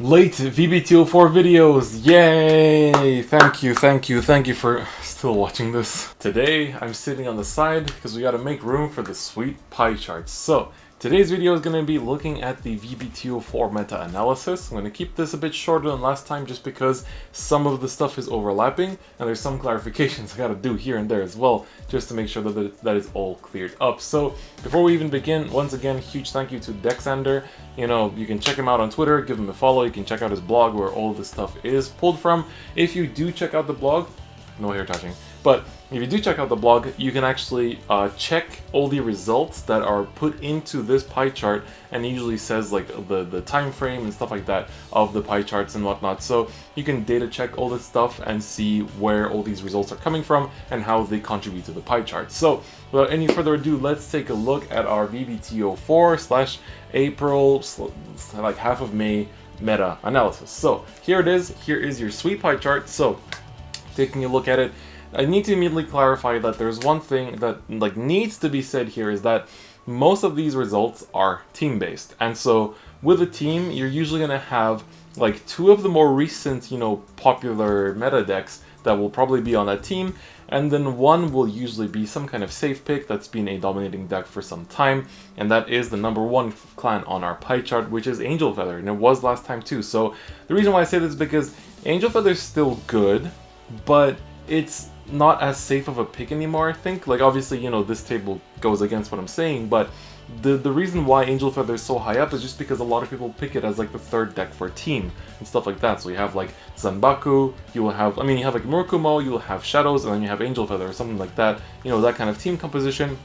late V-BT04 videos. Yay! Thank you for still watching this. Today I'm sitting on the side because we gotta make room for the sweet pie charts. So today's video is going to be looking at the V-BT04 meta-analysis. I'm going to keep this a bit shorter than last time just because some of the stuff is overlapping and there's some clarifications I got to do here and there as well just to make sure that is all cleared up. So before we even begin, once again, huge thank you to Dexander. You know, you can check him out on Twitter, give him a follow, you can check out his blog where all of this stuff is pulled from. If you do check out the blog, no hair touching, but if you do check out the blog, you can actually check all the results that are put into this pie chart, and it usually says like the time frame and stuff like that of the pie charts and whatnot. So you can data check all this stuff and see where all these results are coming from and how they contribute to the pie chart. So without any further ado, let's take a look at our V-BT04 / April like half of May meta analysis. So here it is. Here is your sweet pie chart. So taking a look at it, I need to immediately clarify that there's one thing that needs to be said here, is that most of these results are team-based. And so with a team, you're usually going to have like two of the more recent, popular meta decks that will probably be on that team, and then one will usually be some kind of safe pick that's been a dominating deck for some time, and that is the #1 clan on our pie chart, which is Angel Feather, and it was last time too. So the reason why I say this is because Angel Feather is still good, but it's not as safe of a pick anymore, I think. Like, obviously, this table goes against what I'm saying, but the reason why Angel Feather is so high up is just because a lot of people pick it as like the third deck for a team and stuff like that. So you have like Zanbaku, you have like Murakumo, you'll have Shadows, and then you have Angel Feather or something like that. That kind of team composition.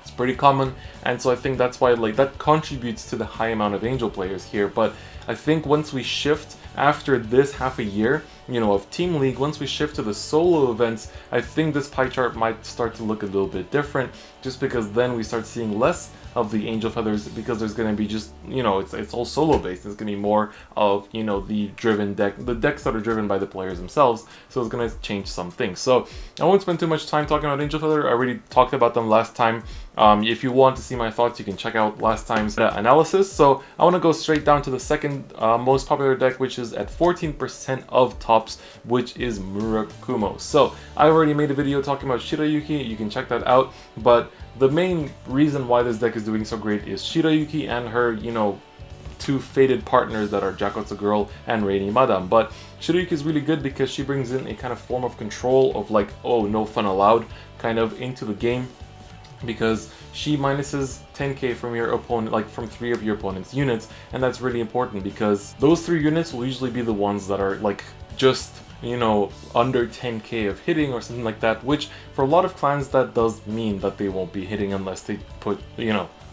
It's pretty common, and so I think that's why that contributes to the high amount of Angel players here. But I think once we shift after this half a year, of Team League, once we shift to the solo events, I think this pie chart might start to look a little bit different, just because then we start seeing less of the Angel Feathers, because there's going to be just, it's all solo based. It's going to be more of, the decks that are driven by the players themselves, so it's going to change some things. So I won't spend too much time talking about Angel Feather. I already talked about them last time. If you want to see my thoughts, you can check out last time's analysis. So I want to go straight down to the second most popular deck, which is at 14% of tops, which is Murakumo. So I already made a video talking about Shirayuki, you can check that out, but the main reason why this deck is doing so great is Shirayuki and her, two fated partners that are Jakotsu Girl and Rainy Madame. But Shirayuki is really good because she brings in a kind of form of control of like, oh, no fun allowed kind of into the game, because she minuses 10k from your opponent, like from 3 of your opponent's units, and that's really important because those 3 units will usually be the ones that are like just under 10k of hitting or something like that, which for a lot of clans that does mean that they won't be hitting unless they put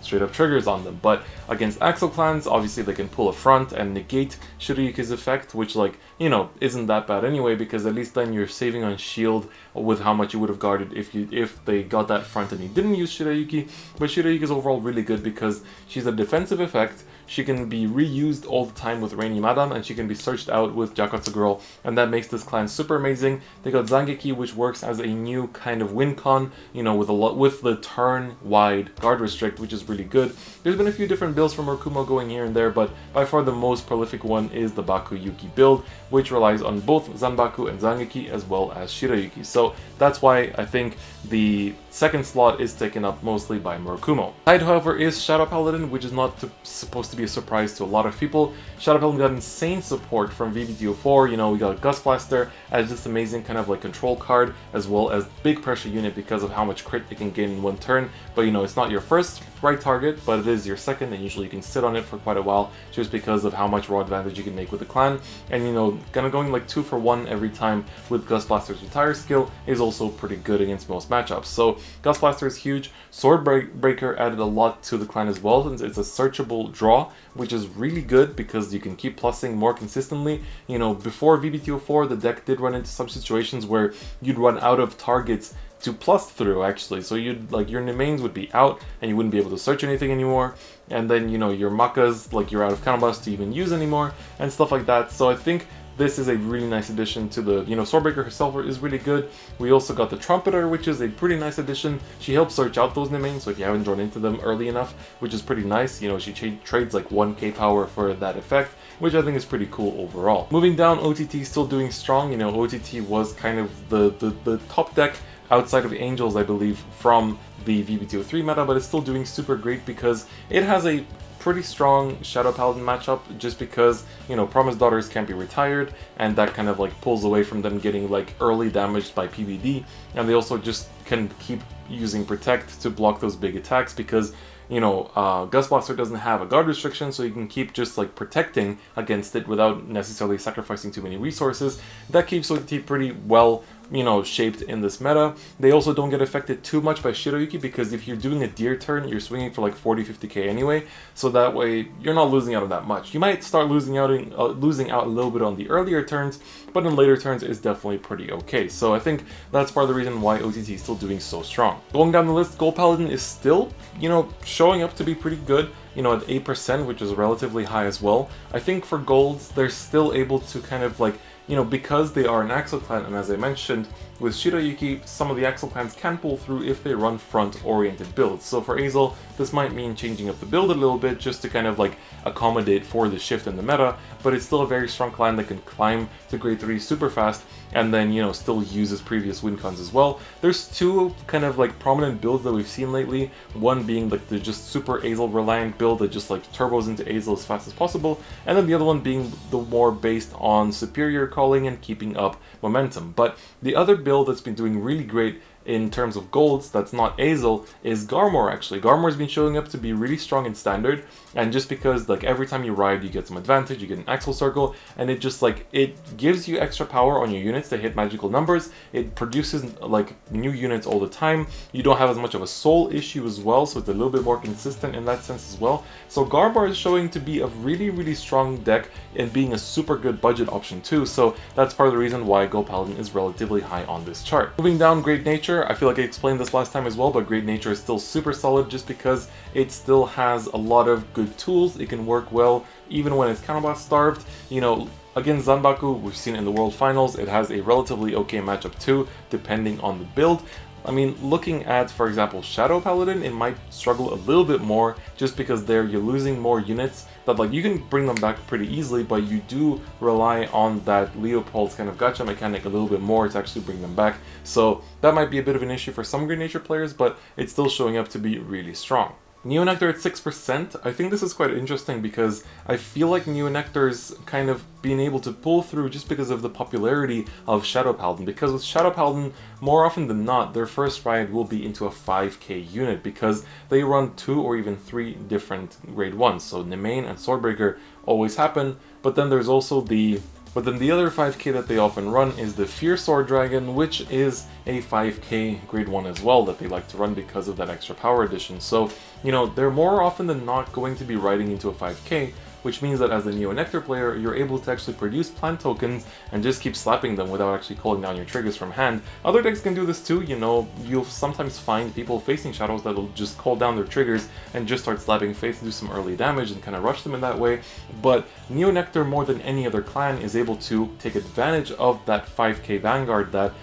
straight up triggers on them. But against Axel clans, obviously they can pull a front and negate Shirayuki's effect, which isn't that bad anyway, because at least then you're saving on shield with how much you would have guarded if they got that front and you didn't use Shirayuki. But Shirayuki is overall really good because she's a defensive effect. She can be reused all the time with Rainy Madame, and she can be searched out with Jakotsu Girl, and that makes this clan super amazing. They got Zangeki, which works as a new kind of win con, with the turn-wide guard restrict, which is really good. There's been a few different builds from Murakumo going here and there, but by far the most prolific one is the Bakuyuki build, which relies on both Zanbaku and Zangeki as well as Shirayuki. So that's why I think the second slot is taken up mostly by Murakumo. Side, however, is Shadow Paladin, which is not supposed to be a surprise to a lot of people. Shadow Paladin got insane support from V-BT04. We got Gust Blaster as this amazing kind of like control card, as well as big pressure unit because of how much crit it can gain in one turn. But it's not your first right target, but it is your second, and usually you can sit on it for quite a while just because of how much raw advantage you can make with the clan. And kind of going like 2 for 1 every time with Gust Blaster's retire skill is also pretty good against most matchups. So Gust Blaster is huge. Sword Breaker added a lot to the clan as well, since it's a searchable draw, which is really good because you can keep plussing more consistently. Before V-BT04, the deck did run into some situations where you'd run out of targets to plus through, actually. So you'd your remains would be out and you wouldn't be able to search anything anymore, and then your Makas, you're out of counterblast to even use anymore and stuff like that. So I think this is a really nice addition to the, Swordbreaker herself is really good. We also got the Trumpeter, which is a pretty nice addition. She helps search out those Nemains, so if you haven't drawn into them early enough, which is pretty nice. She trades like 1k power for that effect, which I think is pretty cool overall. Moving down, OTT still doing strong. OTT was kind of the top deck outside of Angels, I believe, from the V-BT03 meta, but it's still doing super great because it has a pretty strong Shadow Paladin matchup, just because, Promised Daughters can't be retired, and that kind of like pulls away from them getting like early damaged by PBD, and they also just can keep using Protect to block those big attacks because Gustblaster doesn't have a guard restriction, so you can keep just like protecting against it without necessarily sacrificing too many resources. That keeps OTT pretty well, shaped in this meta. They also don't get affected too much by Shiroyuki because if you're doing a deer turn, you're swinging for like 40-50k anyway, so that way you're not losing out on that much. You might start losing out a little bit on the earlier turns, but in later turns it's definitely pretty okay. So I think that's part of the reason why OTT is still doing so strong. Going down the list, Gold Paladin is still, showing up to be pretty good, at 8%, which is relatively high as well. I think for golds, they're still able to kind of like, because they are an Axel clan, and as I mentioned, with Shiroyuki, some of the Axel clans can pull through if they run front-oriented builds. So for Azel, this might mean changing up the build a little bit just to kind of like accommodate for the shift in the meta, but it's still a very strong clan that can climb to grade 3 super fast, and then, still uses previous win cons as well. There's two kind of like prominent builds that we've seen lately, one being like the just super Azel reliant build that just like turbos into Azel as fast as possible, and then the other one being the more based on superior calling and keeping up momentum. But the other build that's been doing really great in terms of golds that's not Azel is Garmor. Actually, Garmor's been showing up to be really strong in standard, and just because like every time you ride you get some advantage, you get an Axel circle, and it just like it gives you extra power on your units to hit magical numbers. It produces like new units all the time. You don't have as much of a soul issue as well, so it's a little bit more consistent in that sense as well. So Garmor is showing to be a really strong deck and being a super good budget option too, so that's part of the reason why Gold Paladin is relatively high on this chart. Moving down, Great Nature. I feel like I explained this last time as well, but Great Nature is still super solid just because it still has a lot of good tools. It can work well even when it's counterblast starved. Against Zanbaku, we've seen in the World Finals, it has a relatively okay matchup too, depending on the build. I mean, looking at, for example, Shadow Paladin, it might struggle a little bit more just because there you're losing more units that like you can bring them back pretty easily, but you do rely on that Leopold's kind of gacha mechanic a little bit more to actually bring them back. So that might be a bit of an issue for some Great Nature players, but it's still showing up to be really strong. Neonectar at 6%, I think this is quite interesting because I feel like Neonectar's kind of being able to pull through just because of the popularity of Shadow Paladin. Because with Shadow Paladin, more often than not, their first ride will be into a 5k unit because they run 2 or even 3 different grade 1s. So Nemain and Swordbreaker always happen, but then there's also the other 5k that they often run is the Fierce Sword Dragon, which is a 5k grade 1 as well that they like to run because of that extra power addition. So, they're more often than not going to be riding into a 5k, which means that as a Neonectar player, you're able to actually produce plant tokens and just keep slapping them without actually calling down your triggers from hand. Other decks can do this too, you'll sometimes find people facing shadows that'll just call down their triggers and just start slapping face to do some early damage and kind of rush them in that way. But Neonectar, more than any other clan, is able to take advantage of that 5k Vanguard that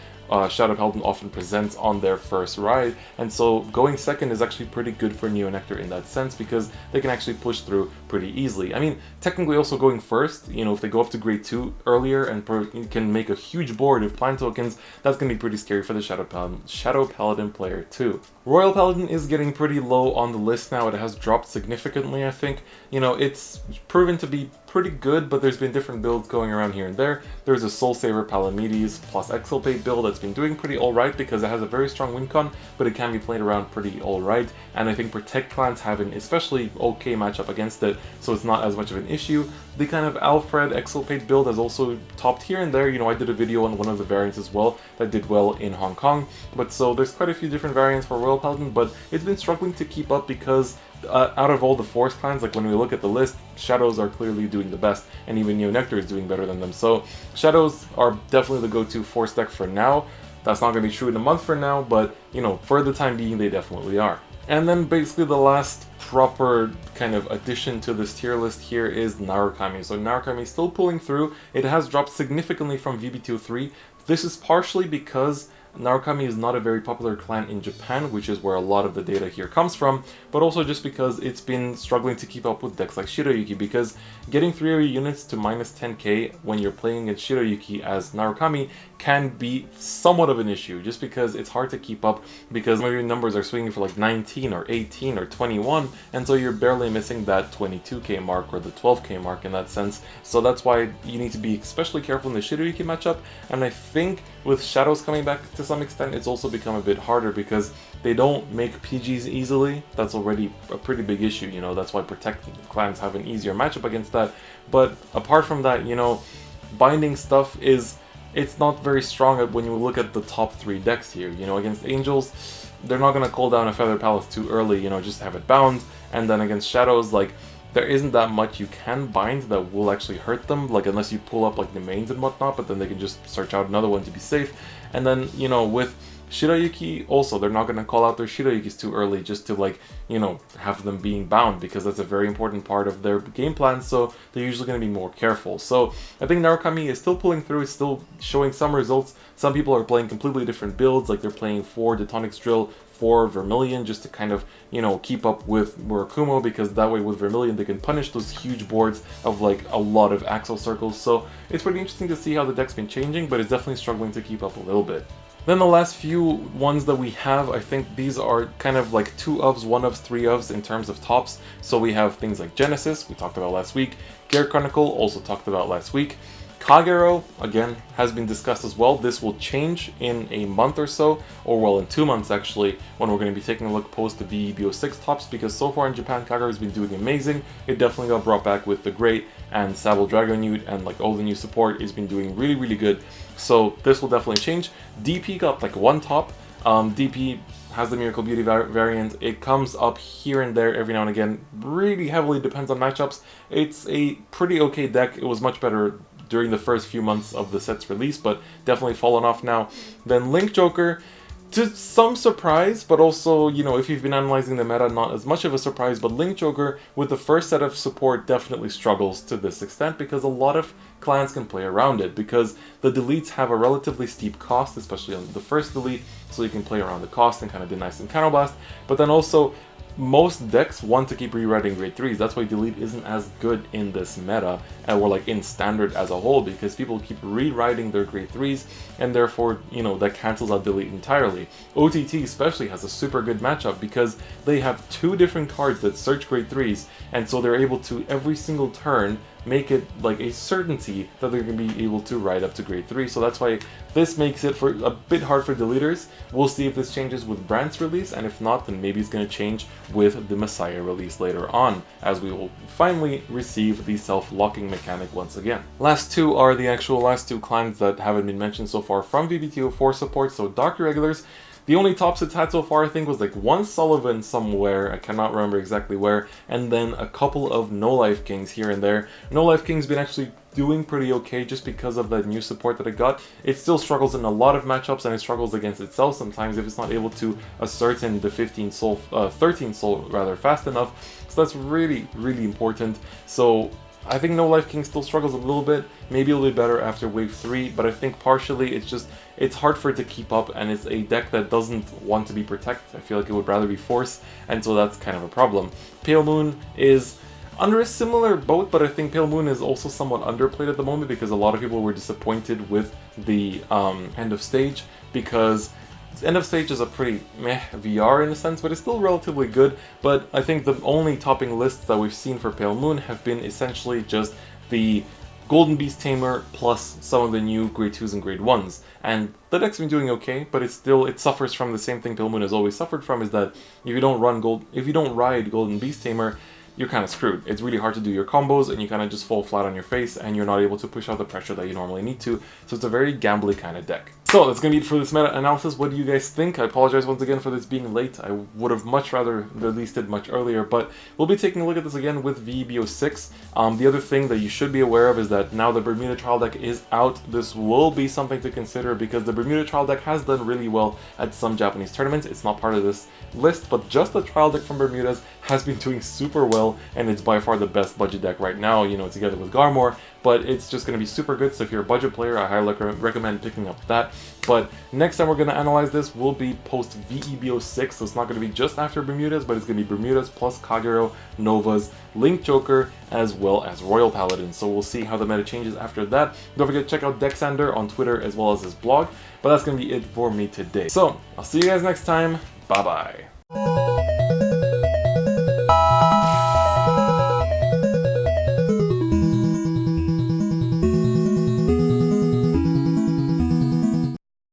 Shadow Paladin often presents on their first ride, and so going second is actually pretty good for Neonectar in that sense because they can actually push through pretty easily. I mean, technically also going first, if they go up to grade 2 earlier and can make a huge board of plant tokens, that's going to be pretty scary for the Shadow Paladin player too. Royal Paladin is getting pretty low on the list now. It has dropped significantly, I think. It's proven to be pretty good, but there's been different builds going around here and there. There's a Soul Saver Palamedes plus Exculpate build that's been doing pretty alright because it has a very strong win con, but it can be played around pretty alright, and I think Protect clans have an especially okay matchup against it, so it's not as much of an issue. The kind of Alfred Exculpate build has also topped here and there. I did a video on one of the variants as well that did well in Hong Kong, but so there's quite a few different variants for Royal Paladin, but it's been struggling to keep up because out of all the Force clans, like when we look at the list, Shadows are clearly doing the best, and even Neonectar is doing better than them. So Shadows are definitely the go-to Force deck for now. That's not going to be true in a month from now, but for the time being, they definitely are. And then basically the last proper kind of addition to this tier list here is Narukami. So Narukami is still pulling through. It has dropped significantly from V-BT03. This is partially because Narukami is not a very popular clan in Japan, which is where a lot of the data here comes from, but also just because it's been struggling to keep up with decks like Shiroyuki, because getting 3 of your units to minus 10k when you're playing against Shiroyuki as Narukami can be somewhat of an issue, just because it's hard to keep up, because maybe your numbers are swinging for like 19 or 18 or 21, and so you're barely missing that 22k mark or the 12k mark in that sense. So that's why you need to be especially careful in the Shiroyuki matchup, and I think with Shadows coming back to some extent, it's also become a bit harder because they don't make PGs easily. That's already a pretty big issue, you know, that's why Protect clans have an easier matchup against that. But apart from that, you know, binding stuff it's not very strong when you look at the top 3 decks here. You know, against Angels, they're not going to call down a Feather Palace too early, you know, just have it bound. And then against Shadows, like, there isn't that much you can bind that will actually hurt them, like unless you pull up like the mains and whatnot, but then they can just search out another one to be safe. And then, you know, with Shiroyuki, also, they're not going to call out their Shiroyukis too early just to, like, you know, have them being bound, because that's a very important part of their game plan, so they're usually going to be more careful. So I think Narukami is still pulling through, it's still showing some results. Some people are playing completely different builds, like they're playing 4 Detonics Drill, 4 Vermilion, just to kind of, you know, keep up with Murakumo, because that way with Vermilion they can punish those huge boards of like a lot of Axel circles. So it's pretty interesting to see how the deck's been changing, but it's definitely struggling to keep up a little bit. Then the last few ones that we have, I think these are kind of like 2 ofs, 1 ofs, 3 ofs in terms of tops. So we have things like Genesis, we talked about last week, Gear Chronicle, also talked about last week. Kagero, again, has been discussed as well. This will change in a month or so, or well, in 2 months actually, when we're going to be taking a look post the V-EB06 tops, because so far in Japan, Kagero has been doing amazing. It definitely got brought back with the Great and Sable Dragon Newt, and like all the new support has been doing really, really good. So this will definitely change. DP got like 1 top. DP has the Miracle Beauty variant. It comes up here and there every now and again. Really heavily depends on matchups. It's a pretty okay deck. It was much better during the first few months of the set's release, but definitely fallen off now. Then Link Joker, to some surprise, but also, you know, if you've been analyzing the meta, not as much of a surprise, but Link Joker with the first set of support definitely struggles to this extent, because a lot of clans can play around it, because the deletes have a relatively steep cost, especially on the first delete, so you can play around the cost and kind of deny some counterblast. But then also, most decks want to keep rewriting grade 3s. That's why delete isn't as good in this meta, or like in standard as a whole, because people keep rewriting their grade 3s, and therefore, you know, that cancels out delete entirely. OTT especially has a super good matchup because they have 2 different cards that search grade 3s, and so they're able to every single turn make it like a certainty that they're going to be able to ride up to grade 3. So that's why this makes it for a bit hard for deleters. We'll see if this changes with Brandt's release, and if not, then maybe it's going to change with the Messiah release later on, as we will finally receive the self-locking mechanic once again. Last 2 are the actual last 2 clans that haven't been mentioned so far from V-BT04 support. So Dark Irregulars, the only tops it's had so far, I think, was like 1 Sullivan somewhere, I cannot remember exactly where, and then a couple of No Life Kings here and there. No Life King's been actually doing pretty okay just because of the new support that it got. It still struggles in a lot of matchups, and it struggles against itself sometimes if it's not able to assert in the 13 soul rather fast enough. So that's really, really important. So I think No Life King still struggles a little bit, maybe a little bit better after wave 3, but I think partially it's hard for it to keep up, and it's a deck that doesn't want to be Protect. I feel like it would rather be Force, and so that's kind of a problem. Pale Moon is under a similar boat, but I think Pale Moon is also somewhat underplayed at the moment because a lot of people were disappointed with the end of stage, because End of Stage is a pretty meh VR in a sense, but it's still relatively good. But I think the only topping lists that we've seen for Pale Moon have been essentially just the Golden Beast Tamer plus some of the new grade 2s and grade 1s. And the deck's been doing okay, but it suffers from the same thing Pale Moon has always suffered from, is that if you don't ride Golden Beast Tamer, you're kind of screwed. It's really hard to do your combos, and you kind of just fall flat on your face, and you're not able to push out the pressure that you normally need to. So it's a very gambly kind of deck. So that's going to be it for this meta-analysis. What do you guys think? I apologize once again for this being late. I would have much rather released it much earlier, but we'll be taking a look at this again with V-EB06. The other thing that you should be aware of is that now the Bermuda trial deck is out. This will be something to consider because the Bermuda trial deck has done really well at some Japanese tournaments. It's not part of this list, but just the trial deck from Bermuda's has been doing super well, and it's by far the best budget deck right now, you know, together with Garmor. But it's just going to be super good, so if you're a budget player, I highly recommend picking up that. But next time we're going to analyze this will be post V-EB06, so it's not going to be just after Bermuda's, but it's going to be Bermuda's plus Kagero, Nova's, Link Joker, as well as Royal Paladin. So we'll see how the meta changes after that. Don't forget to check out Dexander on Twitter as well as his blog. But that's going to be it for me today. So I'll see you guys next time. Bye-bye.